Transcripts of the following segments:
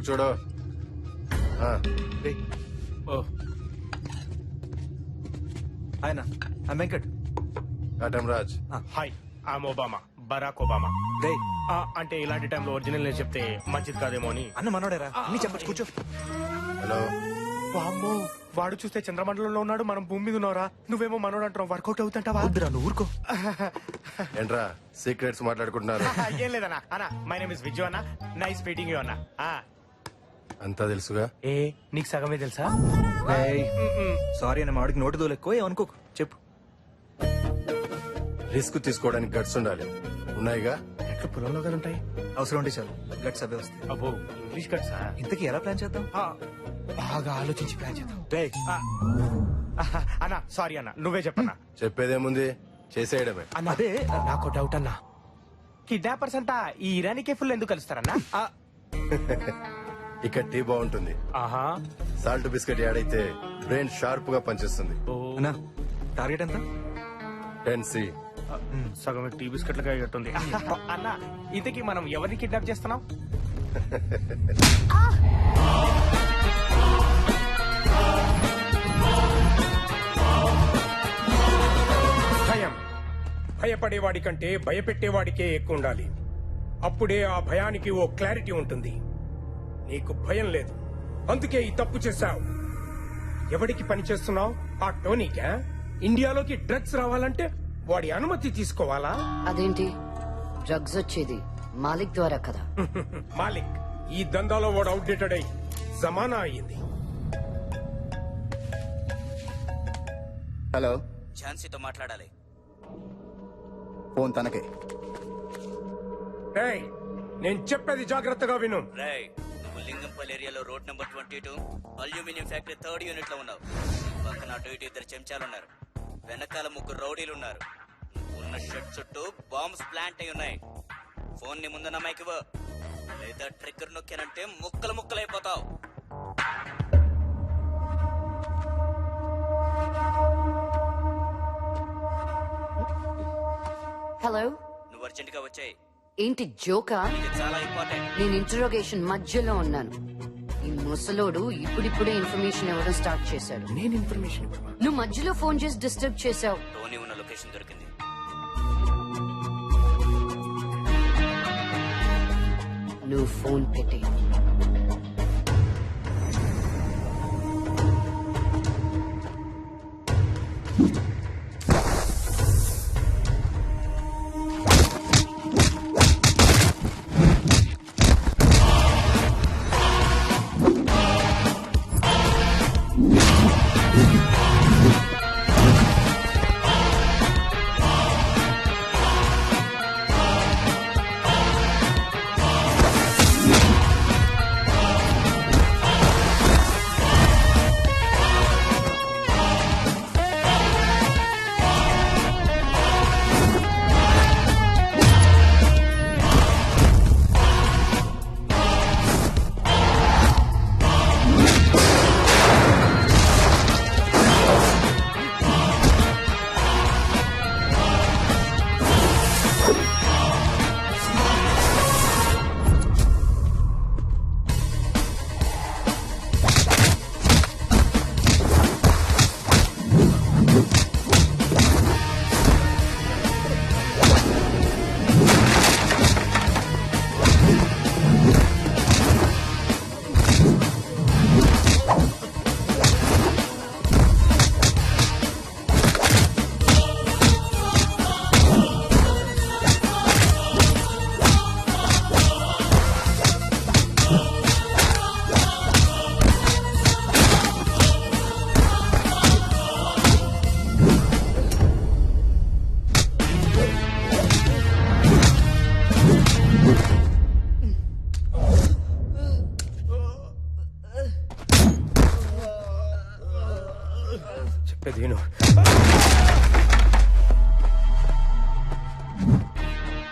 చూడు. ఆయన Venkat. Katam Raj. Hi I'm Obama, Barack Obama. రే అంటే ఇలాంటి టైంలో ఒరిజినల్ నేను చెప్తే మంచిది కాదేమో అని. అన్న మనోడేరా, అన్ని చెప్పచ్చు, కూర్చో. హలో. వామ్మో, వాడు చూస్తే చంద్రమండలంలో ఉన్నాడు, మనం భూమి మీద ఉన్నారా. నువ్వేమో మనోడు అంటున్నావు, వర్కౌట్ అవుతుంటావా? వద్దురా, నువ్వు ఊరుకో. ఏంట్రా సీక్రెట్స్ మాట్లాడుకుంటున్నారు? ఏం లేదన్నా. అన్నా మై నేమ్ ఇస్ విజయ్ అన్న, నైస్ మీటింగ్ యూ అన్న. అంతా తెలుసుగా. ఏ నీకు సగమే తెలుసా? సారీ అన్న, మాడికి నోటు దోలు ఎక్కువ, ఏమనుకోకు, చెప్పు. రిస్క్ తీసుకోవడానికి గట్స్ ఉండాలి. ఉన్నాయిగా. ఎట్లా పొలంలో కదా ఉంటాయి. అవసరం ఉంటే చాలు, గట్స్ అవే వస్తాయి. అబ్బో ఇంగ్లీష్ కట్సా? ఇంతకీ ఎలా ప్లాన్ చేద్దాం? బాగా ఆలోచించి ప్లాన్ చేద్దాం. అన్నా సారీ అన్న, నువ్వే చెప్పన్నా. చెప్పేదేముంది, చేసేయడమే. అన్న అదే నాకు డౌట్ అన్నా, కిడ్నాపర్స్ అంతా ఈ ఇరానీ కేఫుల్లో ఎందుకు కలుస్తారన్నా? ఇక్కడ టీ బాగుంటుంది. ఆహా, సాల్ట్ బిస్కెట్ యాడ్ అయితే బ్రెయిన్ షార్ప్ గా పనిచేస్తుంది. అన్నా టార్గెట్ ఎంత? 10C. సగం టీ బిస్కెట్లుగా అయ్యట్టుంది. అన్న ఇంతకీ మనం ఎవరిని కిడ్నాప్ చేస్తున్నాం? భయం భయపడేవాడి కంటే భయపెట్టేవాడికే ఎక్కువ ఉండాలి. అప్పుడే ఆ భయానికి ఓ క్లారిటీ ఉంటుంది. నీకు భయం లేదు, అందుకే ఈ తప్పు చేశావు. ఎవడికి పని చేస్తున్నావు? ఆ టోనీకా? ఇండియాలోకి డ్రగ్స్ రావాలంటే వాడి అనుమతి తీసుకోవాలా? అదేంటి, డ్రగ్స్ వచ్చేది మాలిక్ ద్వారా కదా. మాలిక్ ఈ దందాలో వాడు అవుట్డేటెడ్ అయి జమానా అయ్యింది. హలో, ఝాన్సీతో మాట్లాడాలి. ఫోన్ తనకే. ఏయ్, నేను చెప్పేది జాగ్రత్తగా విను. రేయ్, నువ్వు లింగంపల్లి ఏరియాలో road number 22 aluminium factory 3rd unit లో ఉన్నావు. పక్కన అటు ఇటు 2 చెంచాలున్నారు, వెనకాల 3 రౌడీలున్నారు. ఉన్న షెడ్ చుట్టూ బాంబ్స్ ప్లాంట్ అయి ఉన్నాయి. ఫోన్ ని ముందు నమ్మాయికి లేదా ట్రిగ్గర్ నొక్కానంటే ముక్కలు ముక్కలైపోతావు. హలో, నువ్వు అర్జెంట్ గా వచ్చాయి. ఏంటి జోకా? ఇది చాలా ఇంపార్టెంట్. నేను ఇంటరోగేషన్ మధ్యలో ఉన్నాను. ఈ ముసలోడు ఇప్పుడిప్పుడే ఇన్ఫర్మేషన్ ఇవ్వడం స్టార్ట్ చేశాడు. నేను ఇన్ఫర్మేషన్ నువ్వు మధ్యలో ఫోన్ చేసి డిస్టర్బ్ చేశావు. టోనీ ఉన్న లొకేషన్ దొరికింది. నువ్వు ఫోన్ పెట్టి. చెప్పేది విను.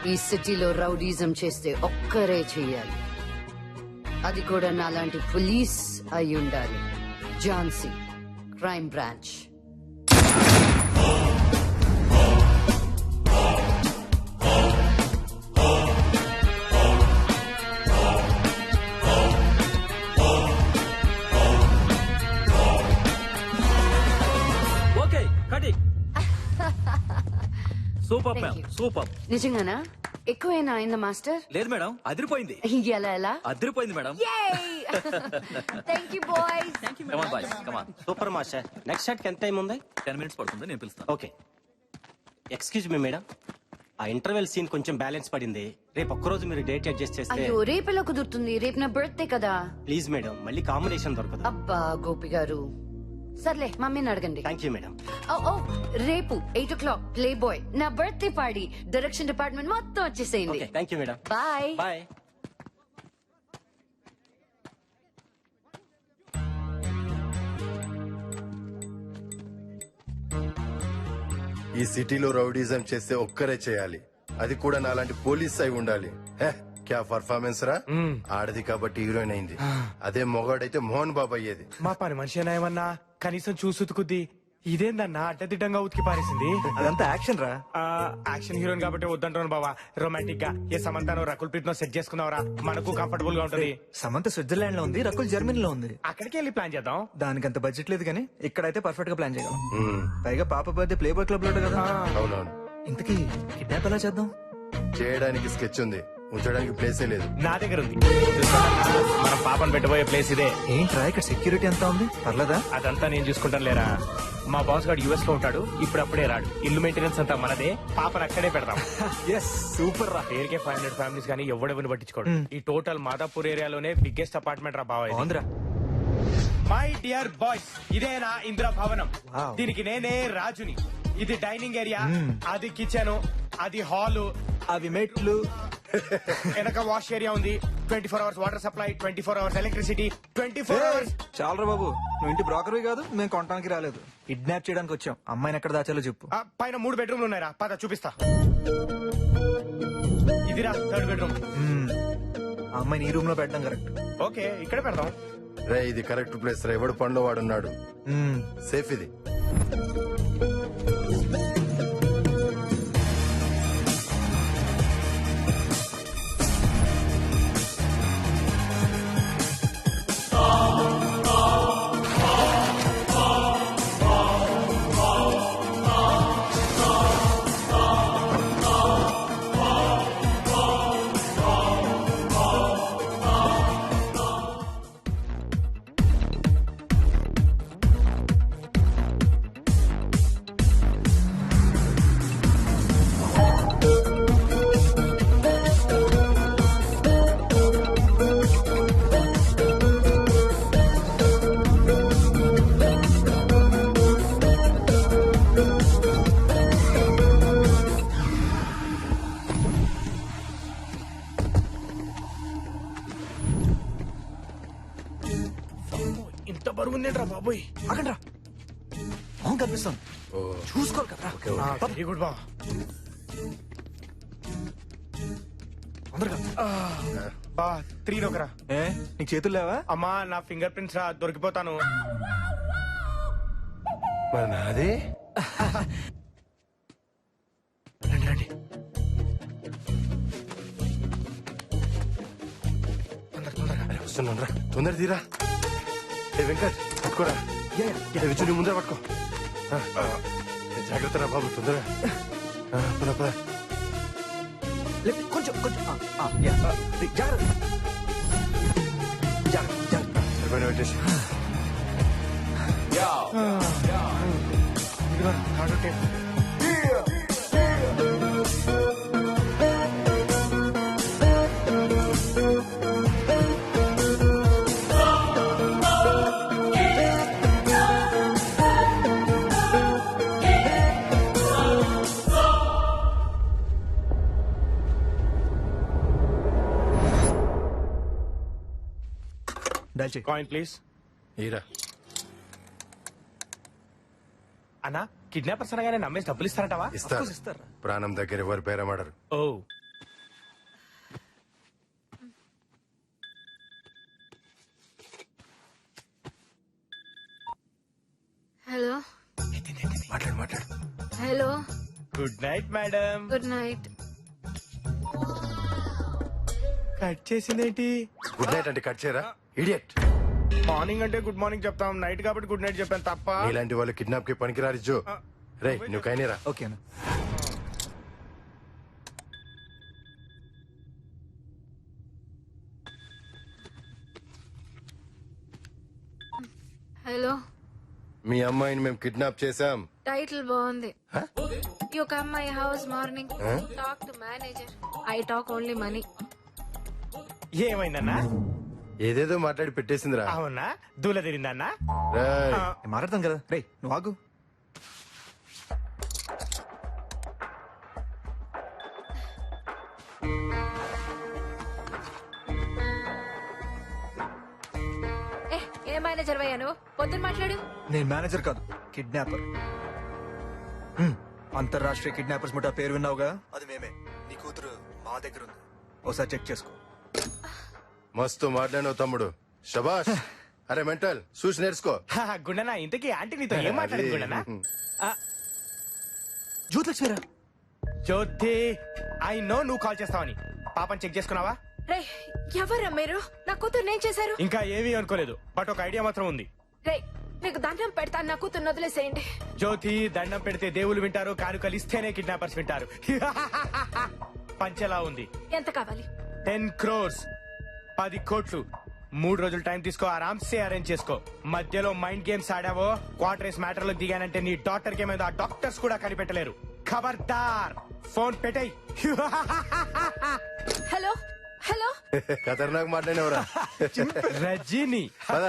ఈ సిటీలో రౌడీజం చేస్తే ఒక్కరే చెయ్యాలి. అది కూడా నాలాంటి పోలీస్ అయి ఉండాలి. Jhansi, crime branch. Super Thank ma'am you. Super. నిజంగానా ఎక్కువైనా అయిందా మాస్టర్ లేదు మేడం అదిరిపోయింది. ఎలా ఎలా అదిరిపోయింది madam. Thank you boys come on boys come on. Super master next shot కి ఎంత టైం ఉంది? 10 minutes పడుతుంది, నేను పిలుస్తాను. ఓకే ఎక్స్క్యూజ్ మీ మేడం, ఆ ఇంటర్వెల్ సీన్ కొంచెం బ్యాలెన్స్ పడింది. రేపు ఒక్కరోజు మీరు డేట్ అడ్జస్ట్ చేస్తే. అయ్యో రేపెలా కుదురుతుంది, రేపు నా బర్త్డే కదా. ప్లీజ్ మేడం, మళ్ళీ కాంబినేషన్ దొరకదు. అబ్బా గోపి గారు, సర్లే మమ్మీని అడగండి. Thank you madam. ఓ రేపు 8 o'clock ప్లే బాయ్ నా బర్త్డే పార్టీ, డైరెక్షన్ డిపార్ట్మెంట్ మొత్తం వచ్చేసేయండి. Okay thank you madam. Bye. Bye. ఈ సిటీలో రౌడీజం చేస్తే ఒక్కరే చేయాలి, అది కూడా నాలాంటి పోలీస్ అయి ఉండాలి. హే, క్యా పర్ఫార్మెన్స్ రా. ఆడది కాబట్టి హీరోయిన్ అయింది, అదే మొగాడైతే మోహన్ బాబు అయ్యేది. మా పని మనిషి ఏమన్నా కనీసం చూసి ఉతుకుద్ది, ఇదేందన్నా అడ్డదిడ్డంగా ఉతికి పారేసింది. అదంతా యాక్షన్ రా. యాక్షన్ హీరోయిన్ కాబట్టి వద్దంటాను బావా. రొమాంటిక్ గా ఏ సమంతానో రకుల్ ప్రీత్ నో సెట్ చేసుకున్నావరా, మనకు కంఫర్టబుల్ గా ఉంటది. సమంత స్విట్జర్లాండ్ లో ఉంది, రకుల్ జర్మనీలో ఉంది. అక్కడికి వెళ్ళి ప్లాన్ చేద్దాం. దానికంత బడ్జెట్ లేదు కానీ ఇక్కడైతే పర్ఫెక్ట్ గా ప్లాన్ చేయగలం. పైగా పాప బర్త్డే ప్లే బాయ్ క్లబ్ లో కదా. అవునవును, ఇంతకీ కిడ్నాప్ ఎలా చేద్దాం? చేయడానికి స్కెచ్ ఉంది, ఉంచడానికి ప్లేసే లేదు. నా దగ్గర ఉంది, మనం పాపను పెట్టబోయే ప్లేస్ ఇదే. ఏంట్రా ఇక్కడ సెక్యూరిటీ ఎంత ఉంది, పర్లేదా? అదంతా నేను చూసుకుంటాను లేరా. మా బాస్ గారు యుఎస్ లో ఉంటాడు, ఇప్పుడప్పుడే రాడు. ఇల్లు మెయింటెనెన్స్ అంతా మనదే, పాపను అక్కడే పెడతాం. ఎస్ సూపర్ రా. పేరుకే 500 ఫ్యామిలీస్ కానీ ఎవడెవరిని పట్టించుకోడు. ఈ టోటల్ మాదాపూర్ ఏరియాలోనే బిగ్గెస్ట్ అపార్ట్మెంట్ రా బావా. బాగుందిరా. మై డియర్ బాయ్స్, ఇదే నా ఇందిరా భవనం. Wow. దీనికి నేనే రాజుని. ఇది డైనింగ్ ఏరియా, అది కిచెన్, అది హాలు, అవి మెట్లు. వెనక వాష్ ఏరియా ఉంది. 24 hours water supply, 24 hours electricity, 24 hours. చాలరా బాబు, నువ్వు ఇంటి బ్రోకర్వి కాదు, మేము కొనడానికి రాలేదు. కిడ్నాప్ చేయడానికి వచ్చాం. అమ్మాయిని ఎక్కడ దాచాలో చెప్పు. పైన 3 బెడ్రూమ్లు ఉన్నాయిరా, పద చూపిస్తా. ఇదిరా 3rd బెడ్రూమ్. ఆ అమ్మాయిని ఈ రూమ్ లో పెట్టడం కరెక్ట్. ఓకే ఇక్కడే పెడదాం. రే ఇది కరెక్ట్ ప్లేస్ రా, ఎవడు పనిలో వాడున్నాడు. సేఫ్ ఇది. ఇంత బరువు ఉందేంట్రా బాబోయ్. అక్కడ అవును కనిపిస్తాం, చూసుకోరు కదా. వెరీ గుడ్ బా. తొందరగా. బా 3 ఒకరా. ఏ నీకు చేతులు లేవా? అమ్మా నా ఫింగర్ ప్రింట్స్ రా, దొరికిపోతాను. మరి నాదే. రండి రండి. అరే వస్తున్నాను రా, తొందర తీరా. ఏ వెంకట్ పట్టుకోరా, విచ్చు ముందర పట్టుకో. జాగ్రత్త రా బాబు, తొందరగా. పద పద. కొంచెం కొంచెం జాగ్రత్త. సరిపోయిన పెట్టేసి. ఇదిగో కార్డు టేప్. దాల్చి కాయిన్ ప్లీజ్. ఈరా. అన్నా కిడ్నాపర్స్ అనగానే నమ్మేసి డబ్బులు ఇస్తారంటావా? ఇస్తారు. ఇస్తారా? ప్రాణం దగ్గర ఎవరు పేరమాడరు. ఓ హలో మాట్లాడు మాట్లాడు. Hello good night madam. Good night. Cut చేసిందేంటి? గుడ్ నైట్ అంటే కట్ చేయరా, ఇడియట్. మార్నింగ్ అంటే గుడ్ మార్నింగ్ చెప్తాం, నైట్ కాబట్టి గుడ్ నైట్ చెప్పాను తప్ప. ఇలాంటి వాళ్ళు కిడ్నాప్ కి పనికిరారు జో. రే నువ్వు కైనేరా. ఓకేనా? హలో, మీ అమ్మాయిని మేము కిడ్నాప్ చేశాం. టైటిల్ బాగుంది. You come my house morning, talk to manager. I talk only money. ఏమైందన్నా? ఏదేదో మాట్లాడి పెట్టేసిందిరా. అవునా? దూల తిరిందన్నా? రేయ్, నేను మాట్లాడతాం కదా. రే నువ్వు ఆగు. ఏ మేనేజర్ అయ్యా నువ్వు? పొద్దున్న మాట్లాడు. నేను మేనేజర్ కాదు, కిడ్నాపర్. అంతర్రాష్ట్రీయ కిడ్నాపర్స్ ముఠా పేరు విన్నావుగా, అది మేమే. నీ కూతురు మా దగ్గర ఉంది, ఒకసారి చెక్ చేసుకో. మస్తు మాట్లాడినావు తమ్ముడు, శబాష్. అరే మెంటల్ చూసి నేర్చుకో. గుండనా, ఇంతకీ ఆంటీ నీతో ఏం మాట్లాడింది గుండనా? జ్యోతిలక్ష్మిరా. జ్యోతి, ఐ నో నువ్వు కాల్ చేస్తావని. పాపని చెక్ చేసుకున్నావా? రే ఎవరా మీరు? నా కూతురు ఏం చేశారు? ఇంకా ఏమీ అనుకోలేదు, బట్ ఒక ఐడియా మాత్రం ఉంది. రే మీకు దండం పెడతాను, నా కూతురు వదిలేసేయండి. జ్యోతి, దండం పెడితే దేవుళ్ళు వింటారు, కానుకలు ఇస్తేనే కిడ్నాపర్స్ వింటారు. పంచెలా ఉంది. ఎంత కావాలి? 10 crores, 10 కోట్లు. 3 రోజులు టైం తీసుకో, ఆరామ్సే అరేంజ్ చేసుకో. మధ్యలో మైండ్ గేమ్స్ ఆడావో, క్వార్టర్స్ మ్యాటర్ లో దిగానంటే నీ డాక్టర్ కి ఆ డాక్టర్స్ కూడా కనిపెట్టలేరు. ఖబర్దార్, ఫోన్ పెట్టేయ్. హలో హలో, ఖతర్నాక్ మాట్లాడినవరా. రజనీ. పద.